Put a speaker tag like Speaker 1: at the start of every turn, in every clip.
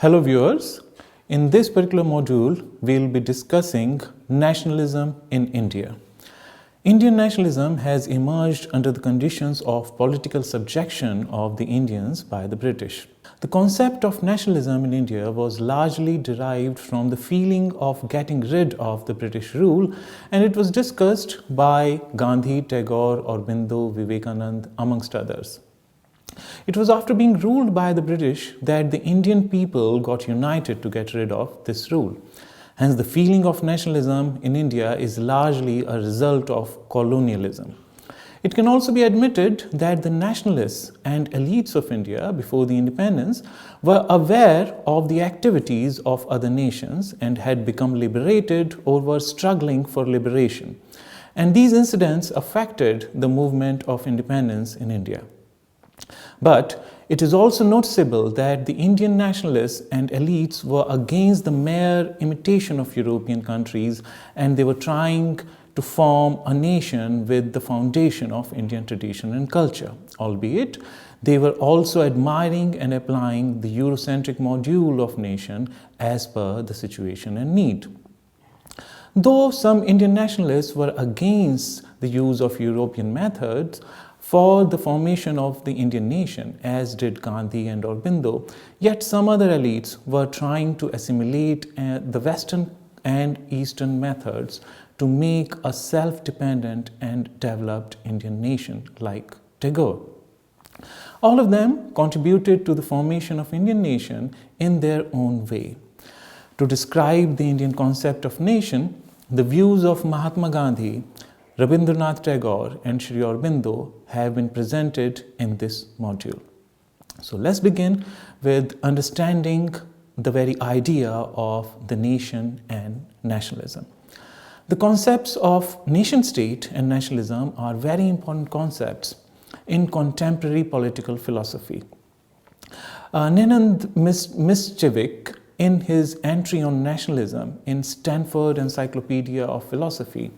Speaker 1: Hello viewers, in this particular module we will be discussing nationalism in India. Indian nationalism has emerged under the conditions of political subjection of the Indians by the British. The concept of nationalism in India was largely derived from the feeling of getting rid of the British rule, and it was discussed by Gandhi, Tagore, Aurobindo, Vivekananda, amongst others. It was after being ruled by the British that the Indian people got united to get rid of this rule. Hence, the feeling of nationalism in India is largely a result of colonialism. It can also be admitted that the nationalists and elites of India before the independence were aware of the activities of other nations and had become liberated or were struggling for liberation. And these incidents affected the movement of independence in India. But it is also noticeable that the Indian nationalists and elites were against the mere imitation of European countries, and they were trying to form a nation with the foundation of Indian tradition and culture, albeit they were also admiring and applying the Eurocentric module of nation as per the situation and need. Though some Indian nationalists were against the use of European methods for the formation of the Indian nation, as did Gandhi and Aurobindo, yet some other elites were trying to assimilate the Western and Eastern methods to make a self-dependent and developed Indian nation like Tagore. All of them contributed to the formation of Indian nation in their own way. To describe the Indian concept of nation, the views of Mahatma Gandhi, Rabindranath Tagore and Sri Aurobindo have been presented in this module. So let's begin with understanding the very idea of the nation and nationalism. The concepts of nation-state and nationalism are very important concepts in contemporary political philosophy. Nenand Mickiewicz, in his entry on nationalism in Stanford Encyclopedia of Philosophy,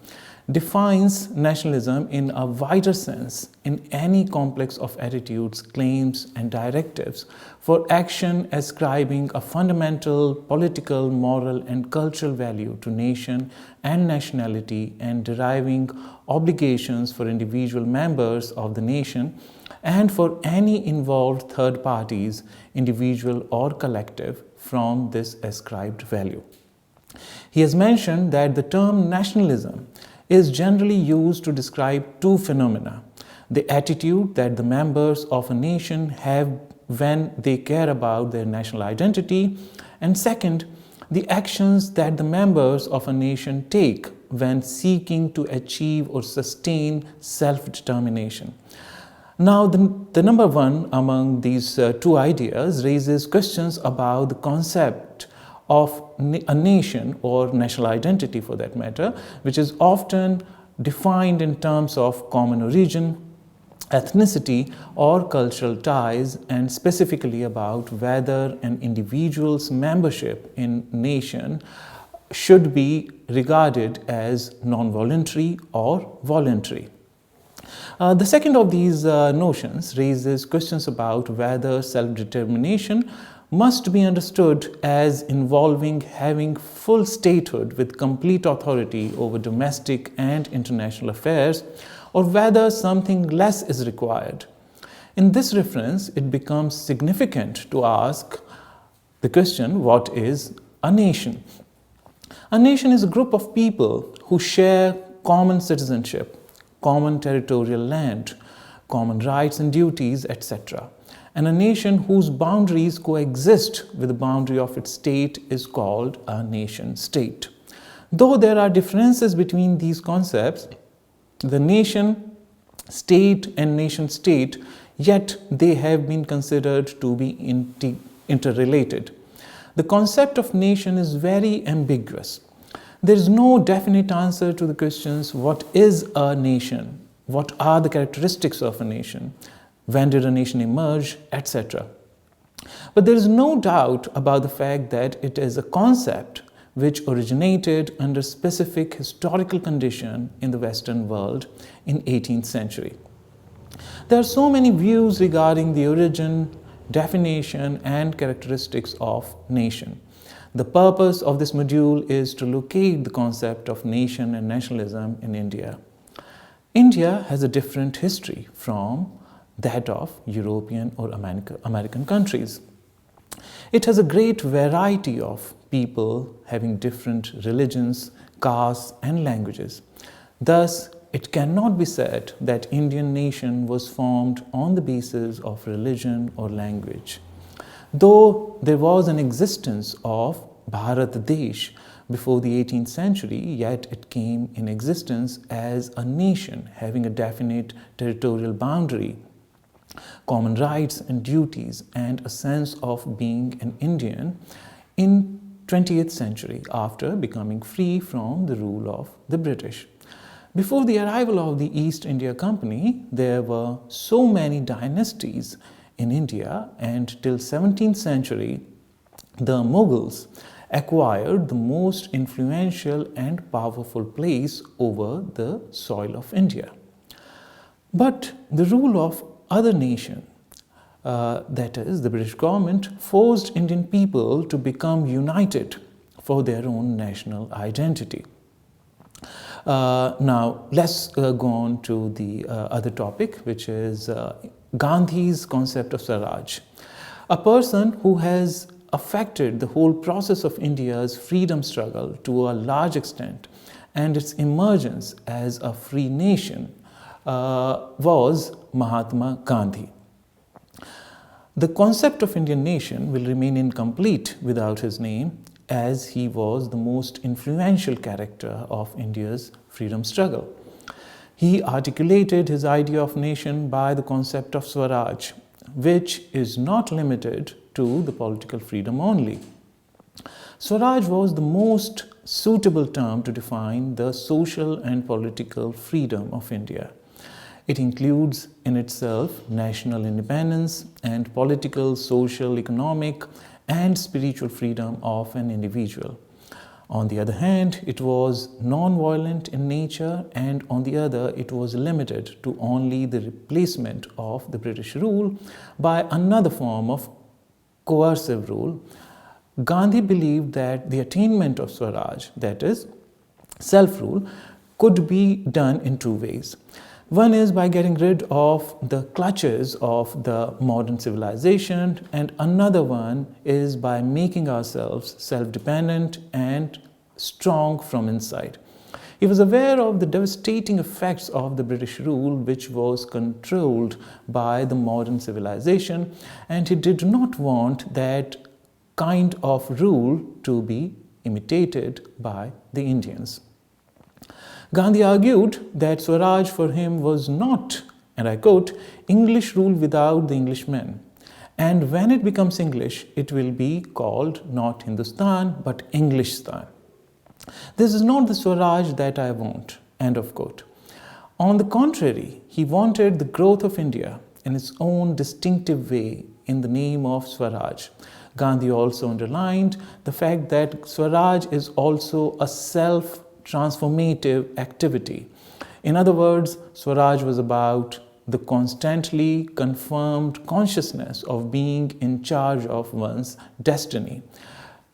Speaker 1: defines nationalism in a wider sense in any complex of attitudes, claims, and directives for action ascribing a fundamental political, moral, and cultural value to nation and nationality, and deriving obligations for individual members of the nation and for any involved third parties, individual or collective, from this ascribed value. He has mentioned that the term nationalism is generally used to describe two phenomena: the attitude that the members of a nation have when they care about their national identity, and second, the actions that the members of a nation take when seeking to achieve or sustain self-determination. Now, the number one among these two ideas raises questions about the concept of a nation or national identity, for that matter, which is often defined in terms of common origin, ethnicity, or cultural ties, and specifically about whether an individual's membership in nation should be regarded as non-voluntary or voluntary. The second of these notions raises questions about whether self-determination must be understood as involving having full statehood with complete authority over domestic and international affairs, or whether something less is required. In this reference, it becomes significant to ask the question, what is a nation? A nation is a group of people who share common citizenship, common territorial land, common rights and duties, etc. And a nation whose boundaries coexist with the boundary of its state is called a nation-state. Though there are differences between these concepts, the nation-state and nation-state, yet they have been considered to be interrelated. The concept of nation is very ambiguous. There is no definite answer to the questions: what is a nation? What are the characteristics of a nation? When did a nation emerge, etc. But there is no doubt about the fact that it is a concept which originated under specific historical condition in the Western world in 18th century. There are so many views regarding the origin, definition and characteristics of nation. The purpose of this module is to locate the concept of nation and nationalism in India. India has a different history from that of European or American countries. It has a great variety of people having different religions, castes, and languages. Thus, it cannot be said that Indian nation was formed on the basis of religion or language. Though there was an existence of Bharat Desh before the 18th century, yet it came in existence as a nation having a definite territorial boundary, common rights and duties, and a sense of being an Indian in 20th century after becoming free from the rule of the British. Before the arrival of the East India Company, there were so many dynasties in India, and till 17th century, the Mughals acquired the most influential and powerful place over the soil of India. But the rule of other nation, that is the British government, forced Indian people to become united for their own national identity. Now, let's go on to the other topic, which is Gandhi's concept of Swaraj. A person who has affected the whole process of India's freedom struggle to a large extent and its emergence as a free nation was Mahatma Gandhi. The concept of Indian nation will remain incomplete without his name, as he was the most influential character of India's freedom struggle. He articulated his idea of nation by the concept of Swaraj, which is not limited to the political freedom only. Swaraj was the most suitable term to define the social and political freedom of India. It includes in itself national independence and political, social, economic, and spiritual freedom of an individual. On the other hand, it was non-violent in nature, and on the other, it was limited to only the replacement of the British rule by another form of coercive rule. Gandhi believed that the attainment of Swaraj, that is, self-rule, could be done in two ways. One is by getting rid of the clutches of the modern civilization, and another one is by making ourselves self-dependent and strong from inside. He was aware of the devastating effects of the British rule, which was controlled by the modern civilization, and he did not want that kind of rule to be imitated by the Indians. Gandhi argued that Swaraj for him was not, and I quote, English rule without the Englishmen. And when it becomes English, it will be called not Hindustan, but Englistan. This is not the Swaraj that I want, end of quote. On the contrary, he wanted the growth of India in its own distinctive way in the name of Swaraj. Gandhi also underlined the fact that Swaraj is also a self-transformative activity. In other words, Swaraj was about the constantly confirmed consciousness of being in charge of one's destiny.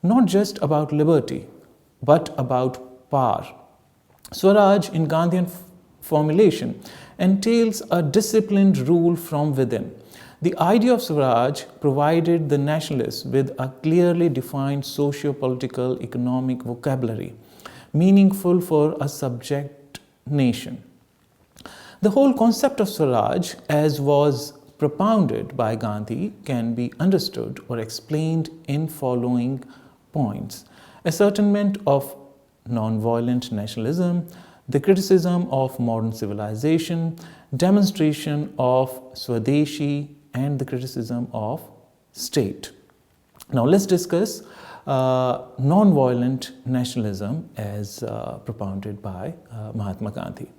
Speaker 1: Not just about liberty, but about power. Swaraj, in Gandhian formulation, entails a disciplined rule from within. The idea of Swaraj provided the nationalists with a clearly defined socio-political economic vocabulary, meaningful for a subject nation. The whole concept of Swaraj, as was propounded by Gandhi, can be understood or explained in following points: ascertainment of non-violent nationalism, the criticism of modern civilization, demonstration of Swadeshi, and the criticism of state. Now let's discuss non-violent nationalism as propounded by Mahatma Gandhi.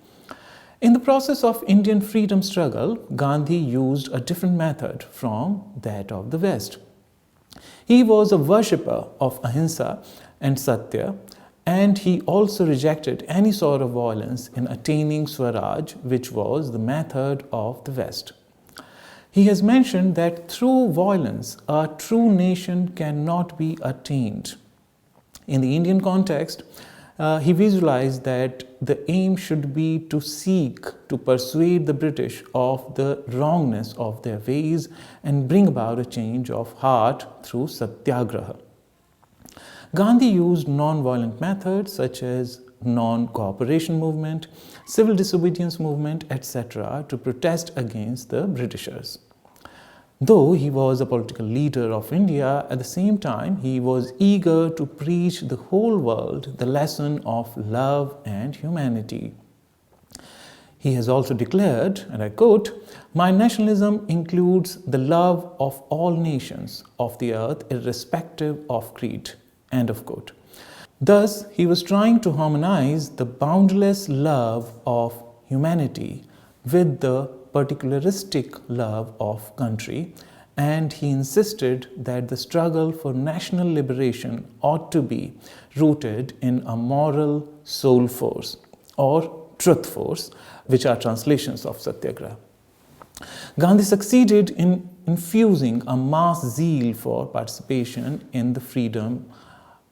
Speaker 1: In the process of Indian freedom struggle, Gandhi used a different method from that of the West. He was a worshipper of ahimsa and satya, and he also rejected any sort of violence in attaining Swaraj, which was the method of the West. He has mentioned that through violence, a true nation cannot be attained. In the Indian context, he visualized that the aim should be to seek to persuade the British of the wrongness of their ways and bring about a change of heart through satyagraha. Gandhi used non-violent methods such as non-cooperation movement, civil disobedience movement, etc. to protest against the Britishers. Though he was a political leader of India, at the same time he was eager to preach the whole world the lesson of love and humanity. He has also declared, and I quote, "My nationalism includes the love of all nations of the earth irrespective of creed." End of quote. Thus, he was trying to harmonize the boundless love of humanity with the particularistic love of country, and he insisted that the struggle for national liberation ought to be rooted in a moral soul force or truth force, which are translations of satyagraha. Gandhi succeeded in infusing a mass zeal for participation in the freedom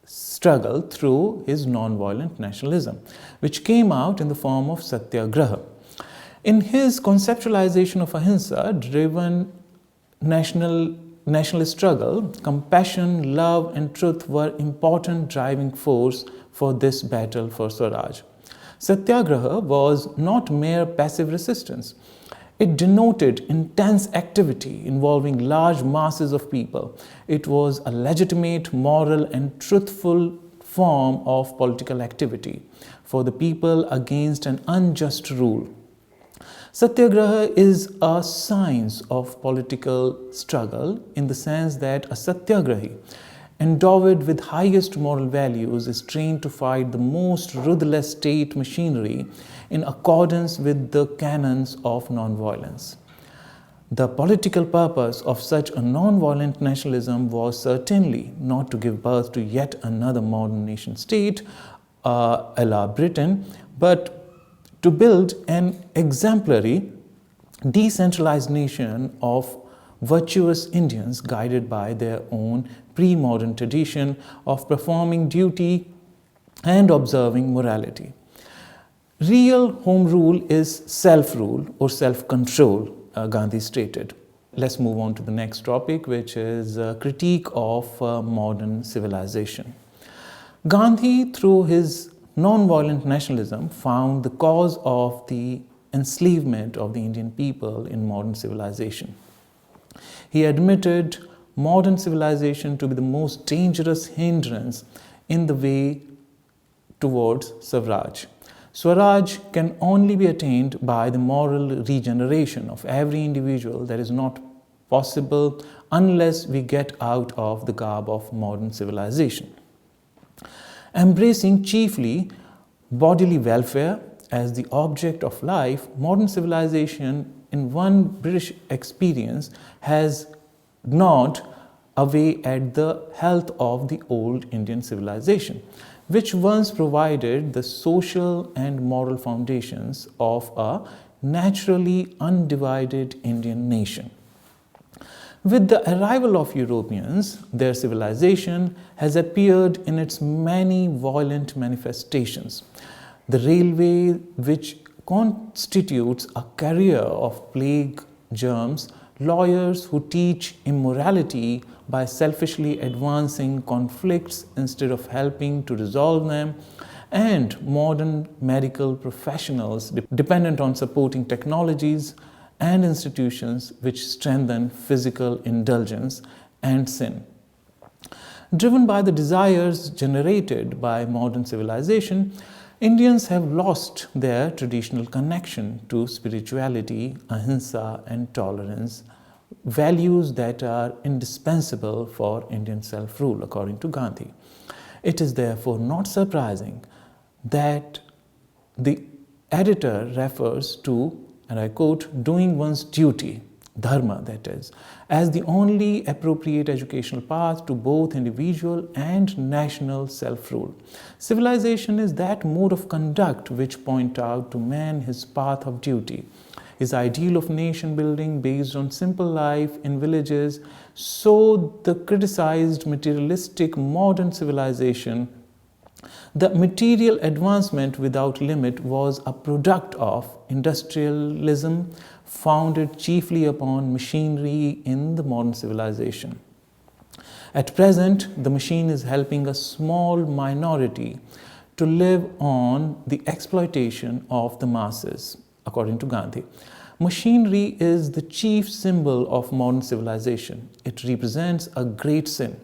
Speaker 1: struggle through his non-violent nationalism, which came out in the form of satyagraha. In his conceptualization of ahimsa-driven nationalist struggle, compassion, love, and truth were important driving force for this battle for Swaraj. Satyagraha was not mere passive resistance. It denoted intense activity involving large masses of people. It was a legitimate, moral, and truthful form of political activity for the people against an unjust rule. Satyagraha is a science of political struggle in the sense that a satyagrahi, endowed with highest moral values, is trained to fight the most ruthless state machinery in accordance with the canons of nonviolence. The political purpose of such a nonviolent nationalism was certainly not to give birth to yet another modern nation state, a la Britain, but to build an exemplary, decentralized nation of virtuous Indians guided by their own pre-modern tradition of performing duty and observing morality. Real home rule is self-rule or self-control, Gandhi stated. Let's move on to the next topic, which is a critique of modern civilization. Gandhi, through his non-violent nationalism, found the cause of the enslavement of the Indian people in modern civilization. He admitted modern civilization to be the most dangerous hindrance in the way towards Swaraj. Swaraj can only be attained by the moral regeneration of every individual. That is not possible unless we get out of the garb of modern civilization. Embracing chiefly bodily welfare as the object of life, modern civilization, in one British experience, has gnawed away at the health of the old Indian civilization, which once provided the social and moral foundations of a naturally undivided Indian nation. With the arrival of Europeans, their civilization has appeared in its many violent manifestations. The railway, which constitutes a career of plague germs, lawyers who teach immorality by selfishly advancing conflicts instead of helping to resolve them, and modern medical professionals dependent on supporting technologies and institutions which strengthen physical indulgence and sin. Driven by the desires generated by modern civilization, Indians have lost their traditional connection to spirituality, ahimsa, and tolerance, values that are indispensable for Indian self-rule, according to Gandhi. It is therefore not surprising that the editor refers to, and I quote, doing one's duty, dharma that is, as the only appropriate educational path to both individual and national self-rule. Civilization is that mode of conduct which point out to man his path of duty. His ideal of nation building based on simple life in villages, so the criticized materialistic modern civilization. The material advancement without limit was a product of industrialism founded chiefly upon machinery in the modern civilization. At present, the machine is helping a small minority to live on the exploitation of the masses, according to Gandhi. Machinery is the chief symbol of modern civilization. It represents a great sin.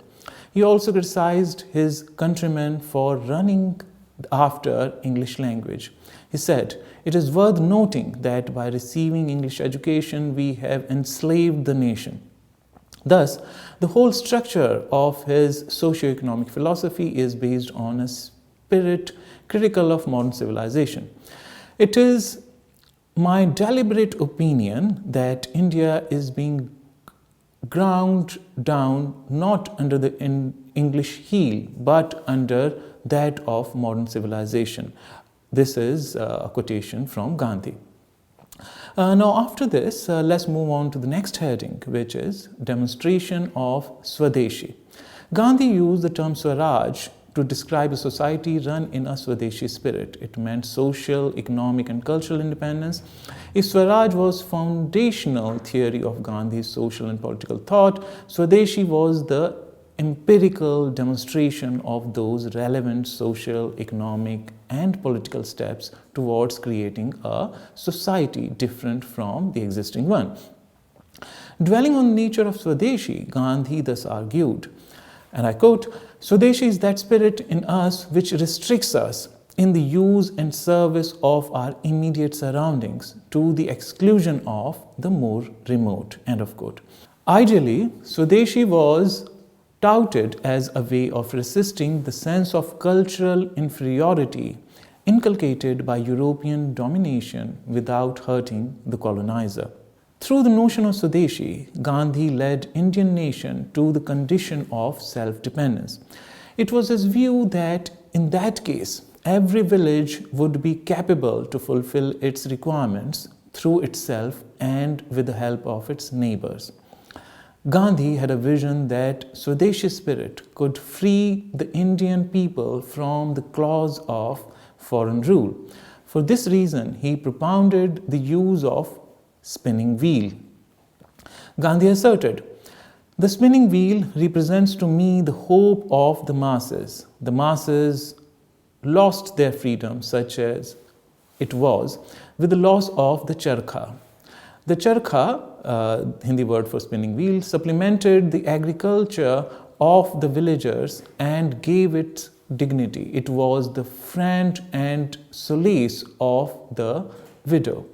Speaker 1: He also criticized his countrymen for running after English language. He said, "It is worth noting that by receiving English education, we have enslaved the nation." Thus, the whole structure of his socio-economic philosophy is based on a spirit critical of modern civilization. It is my deliberate opinion that India is being ground down not under the English heel, but under that of modern civilization. This is a quotation from Gandhi. Now, after this, let's move on to the next heading, which is demonstration of Swadeshi. Gandhi used the term Swaraj to describe a society run in a Swadeshi spirit. It meant social, economic, and cultural independence. If Swaraj was foundational theory of Gandhi's social and political thought, Swadeshi was the empirical demonstration of those relevant social, economic, and political steps towards creating a society different from the existing one. Dwelling on the nature of Swadeshi, Gandhi thus argued, and I quote, "Swadeshi is that spirit in us which restricts us in the use and service of our immediate surroundings to the exclusion of the more remote." End of quote. Ideally, Swadeshi was touted as a way of resisting the sense of cultural inferiority inculcated by European domination without hurting the colonizer. Through the notion of Swadeshi, Gandhi led Indian nation to the condition of self-dependence. It was his view that in that case, every village would be capable to fulfill its requirements through itself and with the help of its neighbors. Gandhi had a vision that Swadeshi spirit could free the Indian people from the claws of foreign rule. For this reason, he propounded the use of spinning wheel. Gandhi asserted, "The spinning wheel represents to me the hope of the masses. The masses lost their freedom, such as it was, with the loss of the charkha." The charkha, Hindi word for spinning wheel, supplemented the agriculture of the villagers and gave it dignity. It was the friend and solace of the widow.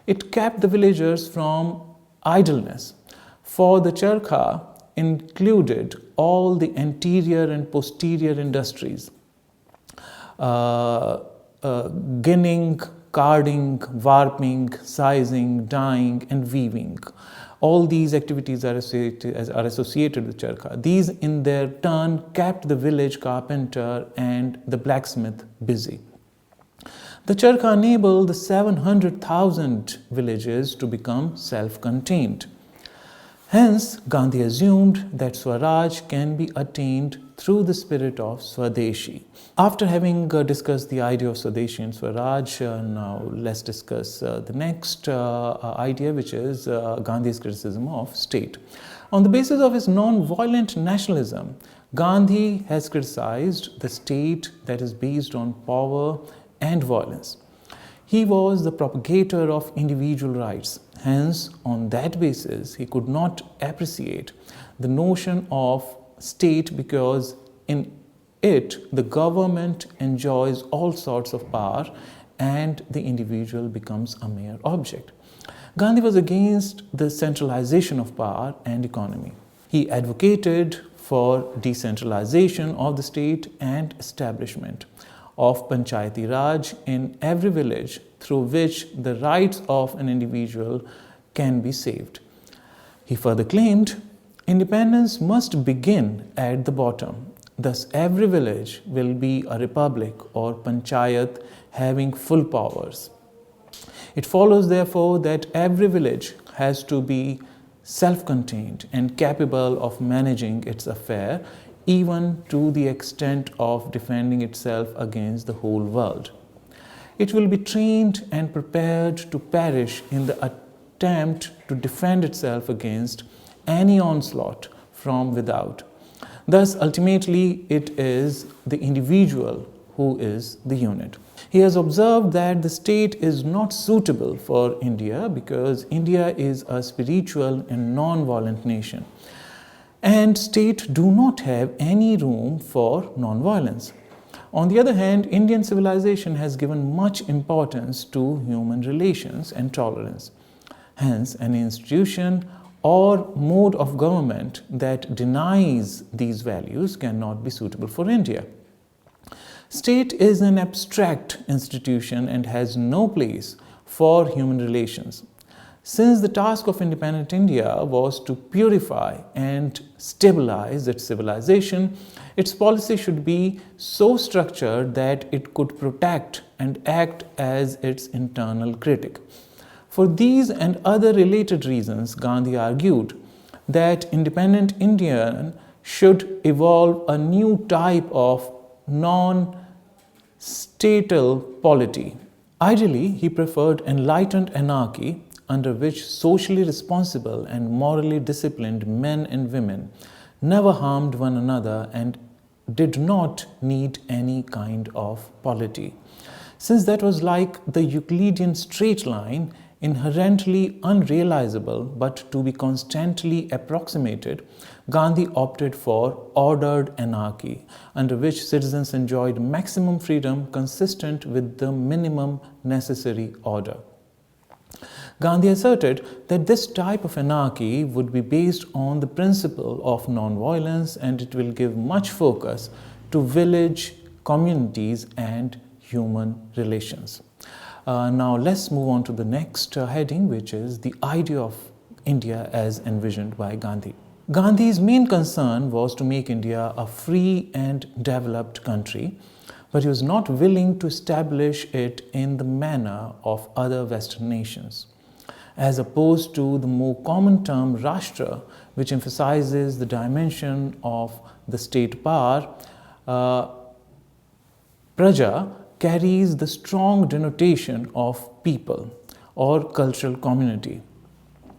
Speaker 1: It kept the villagers from idleness, for the charkha included all the anterior and posterior industries, ginning, carding, warping, sizing, dyeing, and weaving. All these activities are associated with charkha. These, in their turn, kept the village carpenter and the blacksmith busy. The charkha enabled the 700,000 villages to become self-contained. Hence, Gandhi assumed that Swaraj can be attained through the spirit of Swadeshi. After having discussed the idea of Swadeshi and Swaraj, now let's discuss the next idea, which is Gandhi's criticism of state. On the basis of his non-violent nationalism, Gandhi has criticized the state that is based on power and violence. He was the propagator of individual rights. Hence, on that basis, he could not appreciate the notion of state because in it, the government enjoys all sorts of power and the individual becomes a mere object. Gandhi was against the centralization of power and economy. He advocated for decentralization of the state and establishment of Panchayati Raj in every village through which the rights of an individual can be saved. He further claimed independence must begin at the bottom. Thus, every village will be a republic or panchayat having full powers. It follows, therefore, that every village has to be self-contained and capable of managing its affair, even to the extent of defending itself against the whole world. It will be trained and prepared to perish in the attempt to defend itself against any onslaught from without. Thus, ultimately, it is the individual who is the unit. He has observed that the state is not suitable for India because India is a spiritual and non-violent nation, and state do not have any room for non-violence. On the other hand, Indian civilization has given much importance to human relations and tolerance. Hence, an institution or mode of government that denies these values cannot be suitable for India. State is an abstract institution and has no place for human relations. Since the task of independent India was to purify and stabilize its civilization, its policy should be so structured that it could protect and act as its internal critic. For these and other related reasons, Gandhi argued that independent India should evolve a new type of non-statal polity. Ideally, he preferred enlightened anarchy under which socially responsible and morally disciplined men and women never harmed one another and did not need any kind of polity. Since that was like the Euclidean straight line, inherently unrealizable but to be constantly approximated, Gandhi opted for ordered anarchy, under which citizens enjoyed maximum freedom consistent with the minimum necessary order. Gandhi asserted that this type of anarchy would be based on the principle of non-violence, and it will give much focus to village communities and human relations. Now let's move on to the next heading, which is the idea of India as envisioned by Gandhi. Gandhi's main concern was to make India a free and developed country, but he was not willing to establish it in the manner of other Western nations. As opposed to the more common term Rashtra, which emphasizes the dimension of the state power, Praja carries the strong denotation of people or cultural community.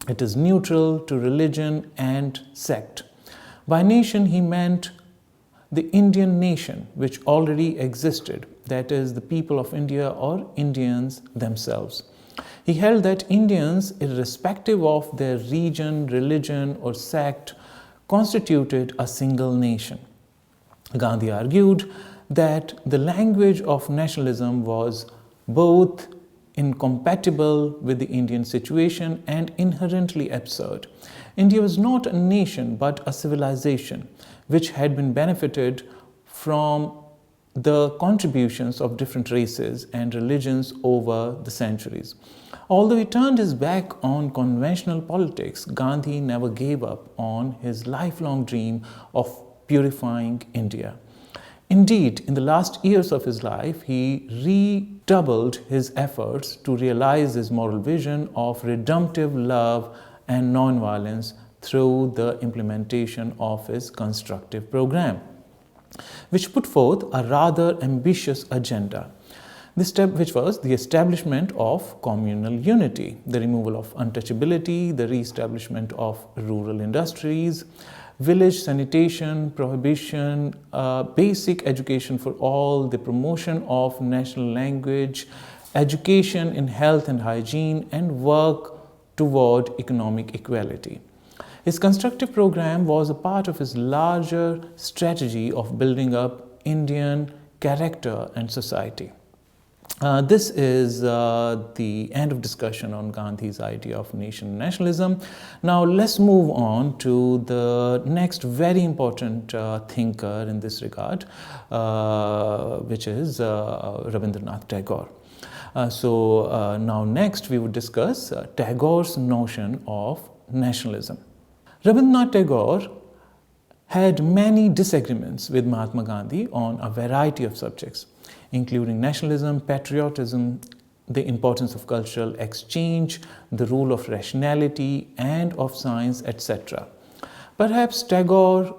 Speaker 1: It is neutral to religion and sect. By nation, he meant the Indian nation, which already existed, that is, the people of India or Indians themselves. He held that Indians, irrespective of their region, religion, or sect, constituted a single nation. Gandhi argued that the language of nationalism was both incompatible with the Indian situation and inherently absurd. India was not a nation but a civilization which had been benefited from the contributions of different races and religions over the centuries. Although he turned his back on conventional politics, Gandhi never gave up on his lifelong dream of purifying India. Indeed, in the last years of his life, he redoubled his efforts to realize his moral vision of redemptive love and non-violence through the implementation of his constructive program, which put forth a rather ambitious agenda. This step, which was the establishment of communal unity, the removal of untouchability, the re-establishment of rural industries, village sanitation, prohibition, basic education for all, the promotion of national language, education in health and hygiene, and work toward economic equality. His constructive program was a part of his larger strategy of building up Indian character and society. This is the end of discussion on Gandhi's idea of nation nationalism. Now let's move on to the next very important thinker in this regard, which is Rabindranath Tagore. Now next we would discuss Tagore's notion of nationalism. Rabindranath Tagore had many disagreements with Mahatma Gandhi on a variety of subjects, including nationalism, patriotism, the importance of cultural exchange, the role of rationality and of science, etc. Perhaps Tagore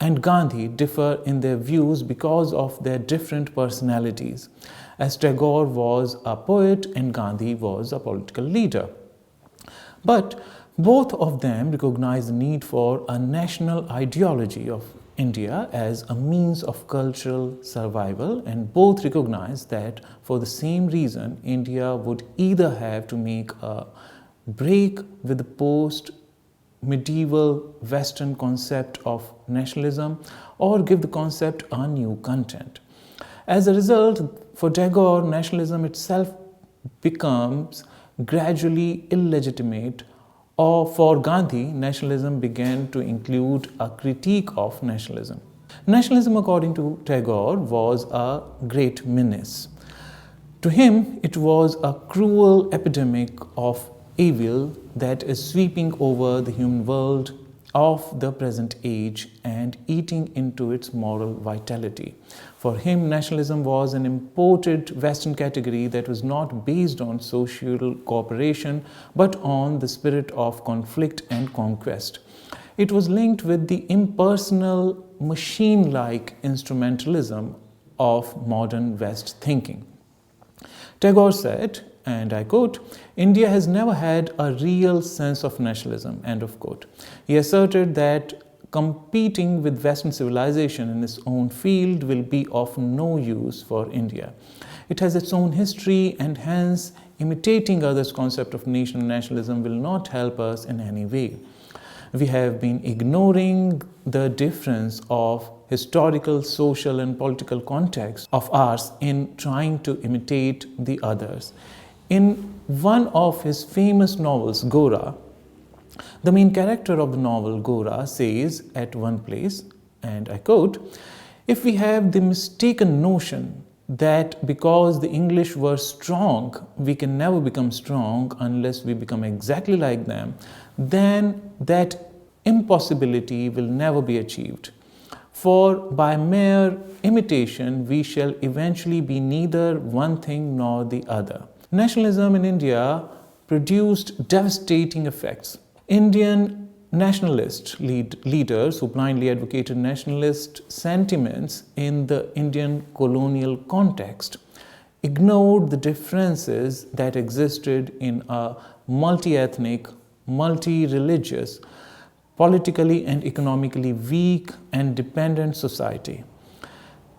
Speaker 1: and Gandhi differ in their views because of their different personalities, as Tagore was a poet and Gandhi was a political leader. But both of them recognize the need for a national ideology of India as a means of cultural survival, and both recognize that for the same reason India would either have to make a break with the post-medieval Western concept of nationalism or give the concept a new content. As a result, for Tagore, nationalism itself becomes gradually illegitimate, or for Gandhi, nationalism began to include a critique of nationalism. Nationalism, according to Tagore, was a great menace. To him, it was a cruel epidemic of evil that is sweeping over the human world of the present age and eating into its moral vitality. For him, nationalism was an imported Western category that was not based on social cooperation but on the spirit of conflict and conquest. It was linked with the impersonal, machine-like instrumentalism of modern West thinking. Tagore said, and I quote, "India has never had a real sense of nationalism," end of quote. He asserted that competing with Western civilization in its own field will be of no use for India. It has its own history, and hence imitating others' concept of national nationalism will not help us in any way. We have been ignoring the difference of historical, social and political context of ours in trying to imitate the others. In one of his famous novels, Gora, the main character of the novel, Gora, says at one place, and I quote, "If we have the mistaken notion that because the English were strong, we can never become strong unless we become exactly like them, then that impossibility will never be achieved. For by mere imitation, we shall eventually be neither one thing nor the other." Nationalism in India produced devastating effects. Indian nationalist leaders who blindly advocated nationalist sentiments in the Indian colonial context ignored the differences that existed in a multi-ethnic, multi-religious, politically and economically weak and dependent society.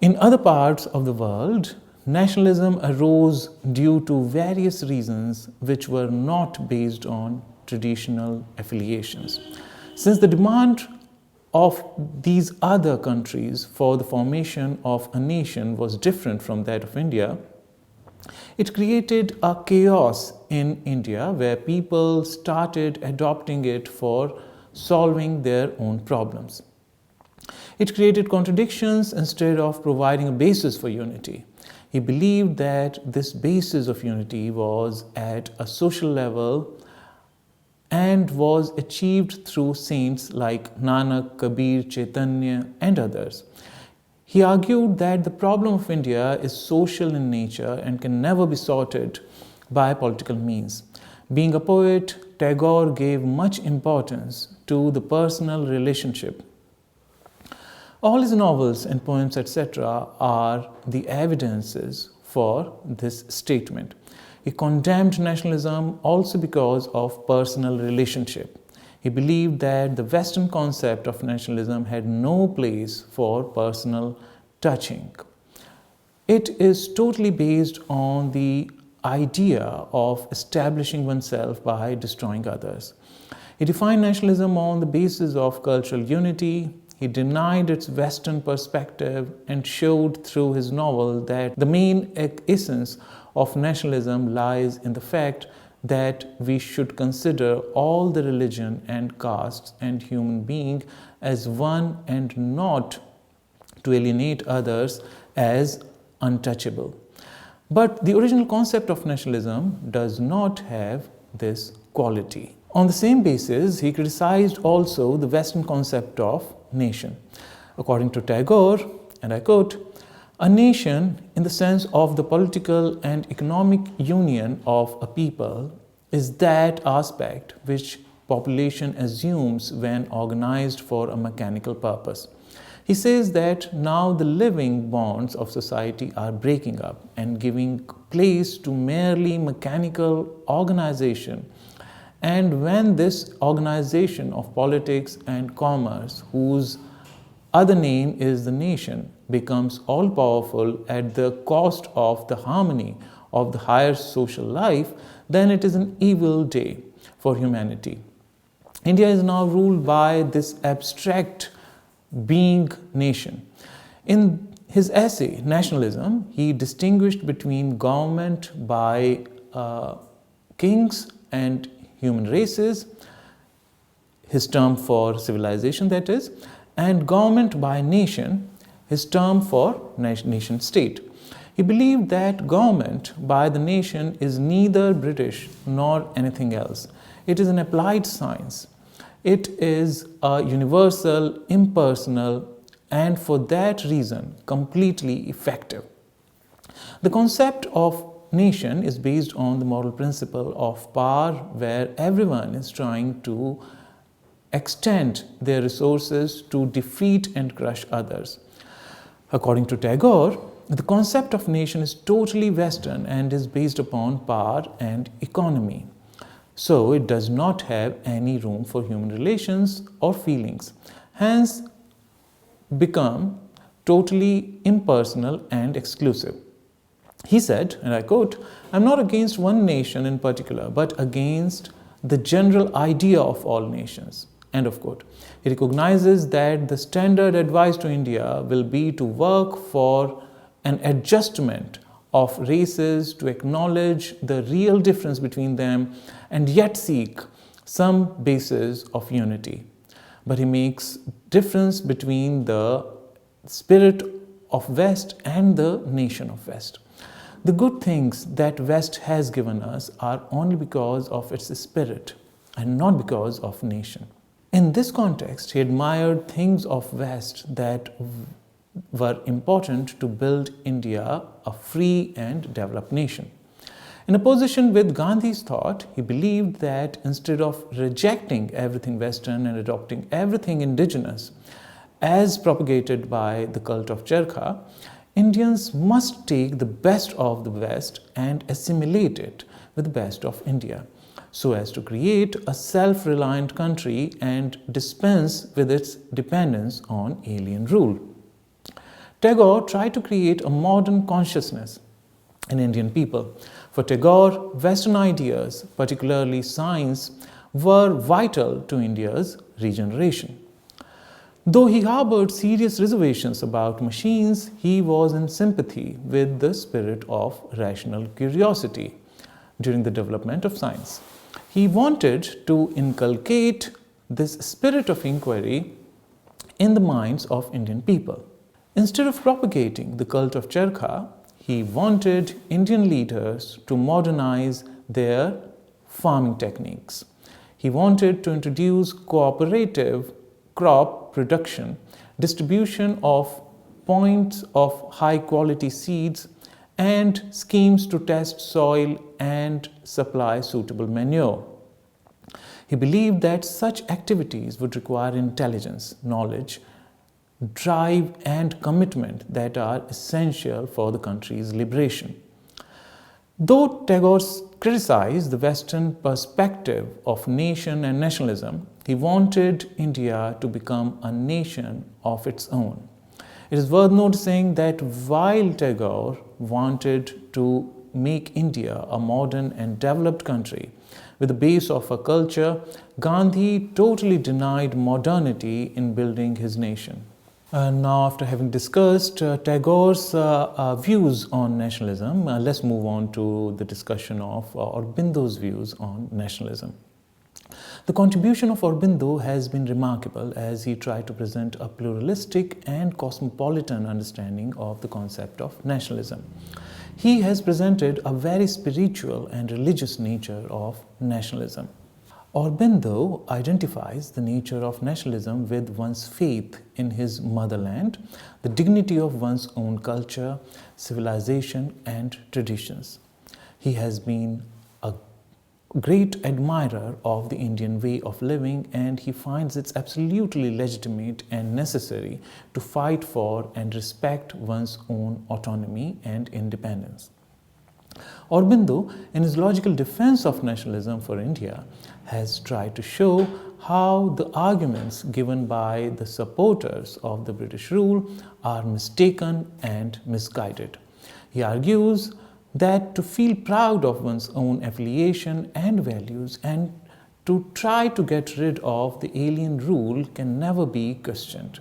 Speaker 1: In other parts of the world, nationalism arose due to various reasons which were not based on traditional affiliations. Since the demand of these other countries for the formation of a nation was different from that of India, it created a chaos in India where people started adopting it for solving their own problems. It created contradictions instead of providing a basis for unity. He believed that this basis of unity was at a social level and was achieved through saints like Nanak, Kabir, Chaitanya, and others. He argued that the problem of India is social in nature and can never be sorted by political means. Being a poet, Tagore gave much importance to the personal relationship. All his novels and poems, etc., are the evidences for this statement. He condemned nationalism also because of personal relationship. He believed that the Western concept of nationalism had no place for personal touching. It is totally based on the idea of establishing oneself by destroying others. He defined nationalism on the basis of cultural unity. He denied its Western perspective and showed through his novel that the main essence of nationalism lies in the fact that we should consider all the religion and castes and human being as one and not to alienate others as untouchable. But the original concept of nationalism does not have this quality. On the same basis, he criticized also the Western concept of nation. According to Tagore, and I quote, A nation, in the sense of the political and economic union of a people, is that aspect which population assumes when organized for a mechanical purpose. He says that now the living bonds of society are breaking up and giving place to merely mechanical organization. And when this organization of politics and commerce, whose other name is the nation, becomes all powerful at the cost of the harmony of the higher social life, then it is an evil day for humanity. India is now ruled by this abstract being nation. In his essay, Nationalism, he distinguished between government by kings and human races, his term for civilization that is, and government by nation, his term for nation state. He believed that government by the nation is neither British nor anything else. It is an applied science. It is a universal, impersonal, and for that reason, completely effective. The concept of nation is based on the moral principle of power, where everyone is trying to extend their resources to defeat and crush others. According to Tagore, the concept of nation is totally Western and is based upon power and economy. So it does not have any room for human relations or feelings, hence become totally impersonal and exclusive. He said, and I quote, "I'm not against one nation in particular, but against the general idea of all nations." End of quote. He recognizes that the standard advice to India will be to work for an adjustment of races, to acknowledge the real difference between them and yet seek some basis of unity. But he makes difference between the spirit of West and the nation of West. The good things that West has given us are only because of its spirit and not because of nation. In this context, he admired things of West that were important to build India a free and developed nation. In opposition with Gandhi's thought, he believed that instead of rejecting everything Western and adopting everything indigenous, as propagated by the cult of Charkha, Indians must take the best of the West and assimilate it with the best of India, so as to create a self-reliant country and dispense with its dependence on alien rule. Tagore tried to create a modern consciousness in Indian people. For Tagore, Western ideas, particularly science, were vital to India's regeneration. Though he harbored serious reservations about machines, he was in sympathy with the spirit of rational curiosity during the development of science. He wanted to inculcate this spirit of inquiry in the minds of Indian people. Instead of propagating the cult of Charkha, he wanted Indian leaders to modernize their farming techniques. He wanted to introduce cooperative crop production, distribution of points of high quality seeds, and schemes to test soil and supply suitable manure. He believed that such activities would require intelligence, knowledge, drive, and commitment that are essential for the country's liberation. Though Tagore criticized the Western perspective of nation and nationalism, he wanted India to become a nation of its own. It is worth noticing that while Tagore wanted to make India a modern and developed country with the base of a culture, Gandhi totally denied modernity in building his nation. Now, after having discussed Tagore's views on nationalism, let's move on to the discussion of Aurobindo's views on nationalism. The contribution of Aurobindo has been remarkable as he tried to present a pluralistic and cosmopolitan understanding of the concept of nationalism. He has presented a very spiritual and religious nature of nationalism. Aurobindo identifies the nature of nationalism with one's faith in his motherland, the dignity of one's own culture, civilization, and traditions. He has been a great admirer of the Indian way of living, and he finds it absolutely legitimate and necessary to fight for and respect one's own autonomy and independence. Aurobindo, in his logical defense of nationalism for India, has tried to show how the arguments given by the supporters of the British rule are mistaken and misguided. He argues that to feel proud of one's own affiliation and values and to try to get rid of the alien rule can never be questioned.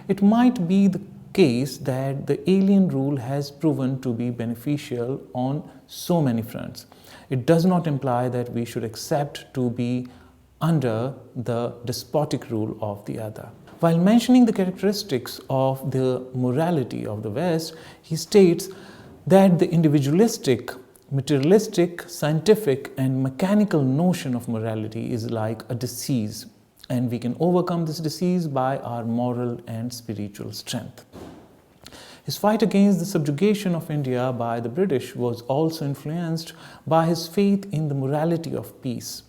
Speaker 1: It might be the case that the alien rule has proven to be beneficial on so many fronts. It does not imply that we should accept to be under the despotic rule of the other. While mentioning the characteristics of the morality of the West, he states that the individualistic, materialistic, scientific, and mechanical notion of morality is like a disease, and we can overcome this disease by our moral and spiritual strength. His fight against the subjugation of India by the British was also influenced by his faith in the morality of peace.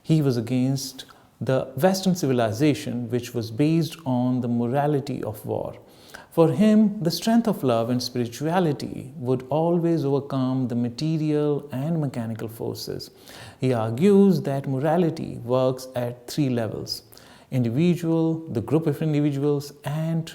Speaker 1: He was against the Western civilization, which was based on the morality of war. For him, the strength of love and spirituality would always overcome the material and mechanical forces. He argues that morality works at three levels: individual, the group of individuals, and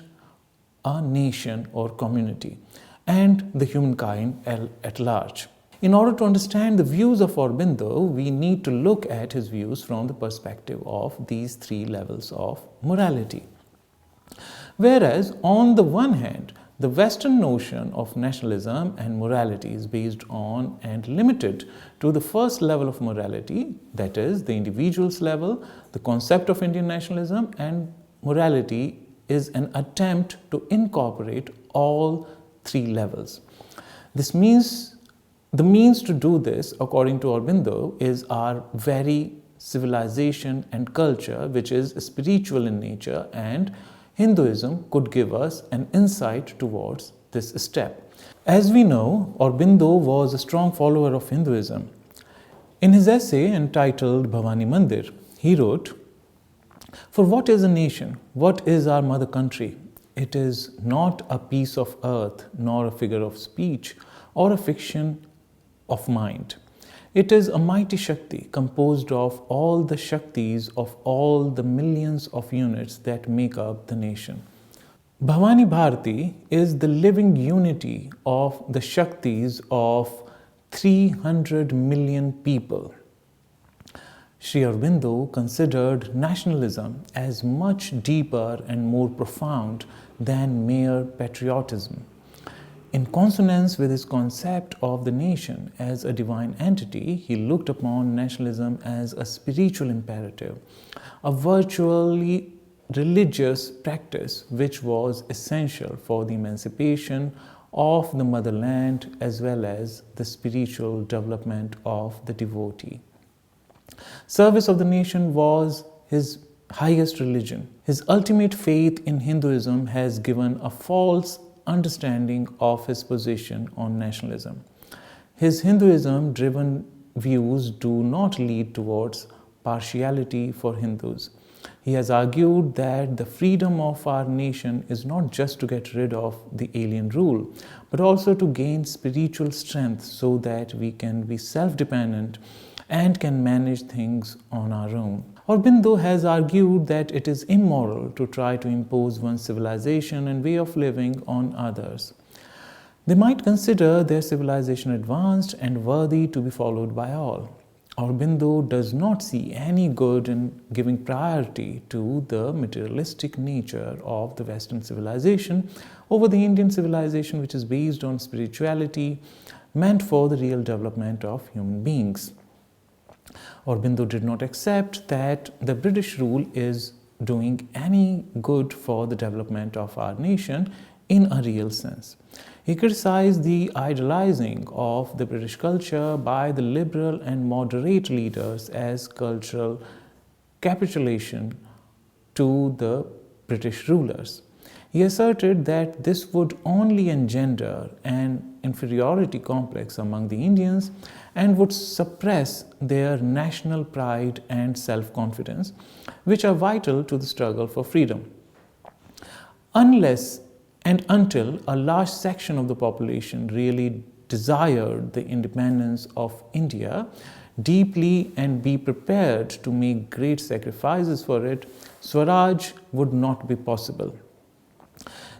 Speaker 1: a nation or community, and the humankind at large. In order to understand the views of Aurobindo, we need to look at his views from the perspective of these three levels of morality. Whereas, on the one hand, the Western notion of nationalism and morality is based on and limited to the first level of morality, that is, the individual's level. The concept of Indian nationalism and morality is an attempt to incorporate all three levels. The means to do this, according to Aurobindo, is our very civilization and culture, which is spiritual in nature, and Hinduism could give us an insight towards this step. As we know, Aurobindo was a strong follower of Hinduism. In his essay entitled Bhavani Mandir, he wrote, "For what is a nation? What is our mother country? It is not a piece of earth, nor a figure of speech, or a fiction of mind. It is a mighty Shakti composed of all the Shaktis of all the millions of units that make up the nation. Bhavani Bharati is the living unity of the Shaktis of 300 million people." Sri Aurobindo considered nationalism as much deeper and more profound than mere patriotism. In consonance with his concept of the nation as a divine entity, he looked upon nationalism as a spiritual imperative, a virtually religious practice which was essential for the emancipation of the motherland as well as the spiritual development of the devotee. Service of the nation was his highest religion. His ultimate faith in Hinduism has given a false understanding of his position on nationalism. His Hinduism-driven views do not lead towards partiality for Hindus. He has argued that the freedom of our nation is not just to get rid of the alien rule, but also to gain spiritual strength so that we can be self-dependent and can manage things on our own. Aurobindo has argued that it is immoral to try to impose one's civilization and way of living on others. They might consider their civilization advanced and worthy to be followed by all. Aurobindo does not see any good in giving priority to the materialistic nature of the Western civilization over the Indian civilization, which is based on spirituality, meant for the real development of human beings. Aurobindo did not accept that the British rule is doing any good for the development of our nation in a real sense. He criticized the idolizing of the British culture by the liberal and moderate leaders as cultural capitulation to the British rulers. He asserted that this would only engender an inferiority complex among the Indians and would suppress their national pride and self-confidence, which are vital to the struggle for freedom. Unless and until a large section of the population really desired the independence of India deeply and be prepared to make great sacrifices for it, Swaraj would not be possible.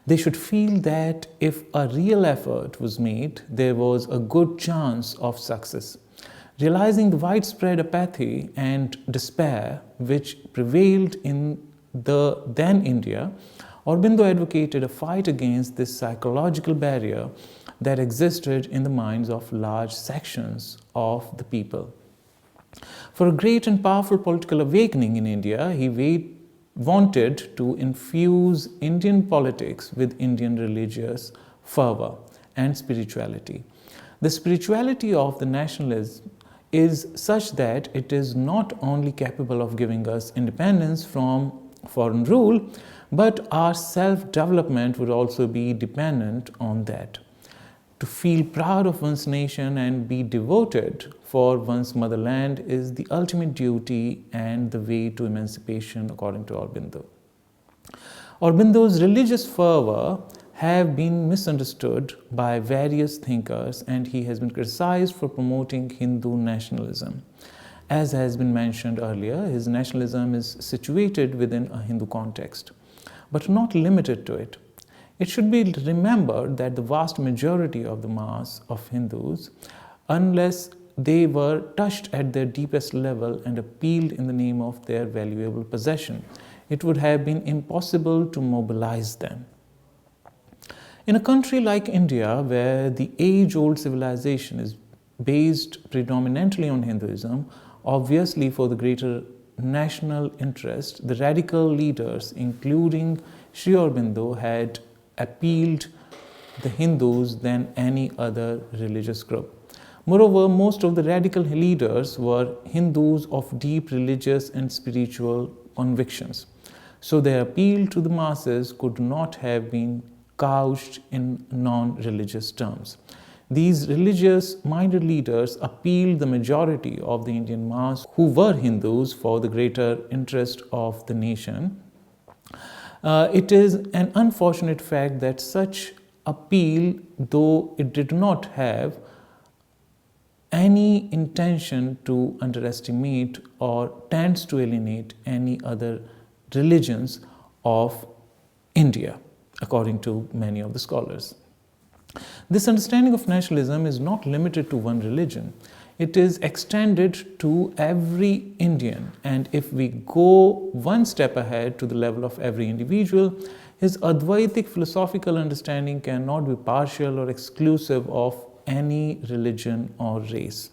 Speaker 1: They should feel that if a real effort was made, there was a good chance of success. Realizing the widespread apathy and despair which prevailed in the then India, Aurobindo advocated a fight against this psychological barrier that existed in the minds of large sections of the people. For a great and powerful political awakening in India, he wanted to infuse Indian politics with Indian religious fervor and spirituality. The spirituality of the nationalism is such that it is not only capable of giving us independence from foreign rule, but our self-development would also be dependent on that. To feel proud of one's nation and be devoted for one's motherland is the ultimate duty and the way to emancipation, according to Aurobindo. Aurobindo's religious fervor have been misunderstood by various thinkers, and he has been criticized for promoting Hindu nationalism. As has been mentioned earlier, his nationalism is situated within a Hindu context, but not limited to it. It should be remembered that the vast majority of the mass of Hindus, unless they were touched at their deepest level and appealed in the name of their valuable possession, it would have been impossible to mobilize them. In a country like India, where the age-old civilization is based predominantly on Hinduism, obviously for the greater national interest, the radical leaders, including Sri Aurobindo, had appealed the Hindus than any other religious group. Moreover, most of the radical leaders were Hindus of deep religious and spiritual convictions. So their appeal to the masses could not have been couched in non-religious terms. These religious-minded leaders appealed the majority of the Indian mass who were Hindus for the greater interest of the nation. It is an unfortunate fact that such appeal, though it did not have any intention to underestimate or tends to alienate any other religions of India, according to many of the scholars. This understanding of nationalism is not limited to one religion. It is extended to every Indian, and if we go one step ahead to the level of every individual, his Advaitic philosophical understanding cannot be partial or exclusive of any religion or race.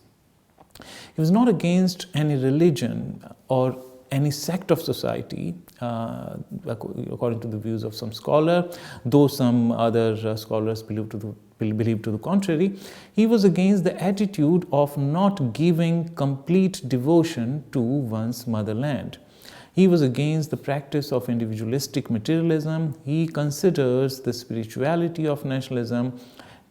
Speaker 1: He was not against any religion or any sect of society, according to the views of some scholar, though some other scholars believe to the contrary. He was against the attitude of not giving complete devotion to one's motherland. He was against the practice of individualistic materialism. He considers the spirituality of nationalism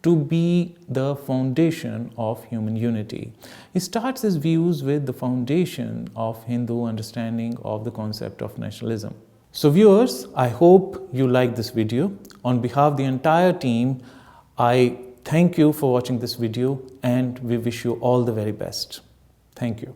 Speaker 1: to be the foundation of human unity. He starts his views with the foundation of Hindu understanding of the concept of nationalism. So viewers, I hope you like this video. On behalf of the entire team, I thank you for watching this video and we wish you all the very best. Thank you.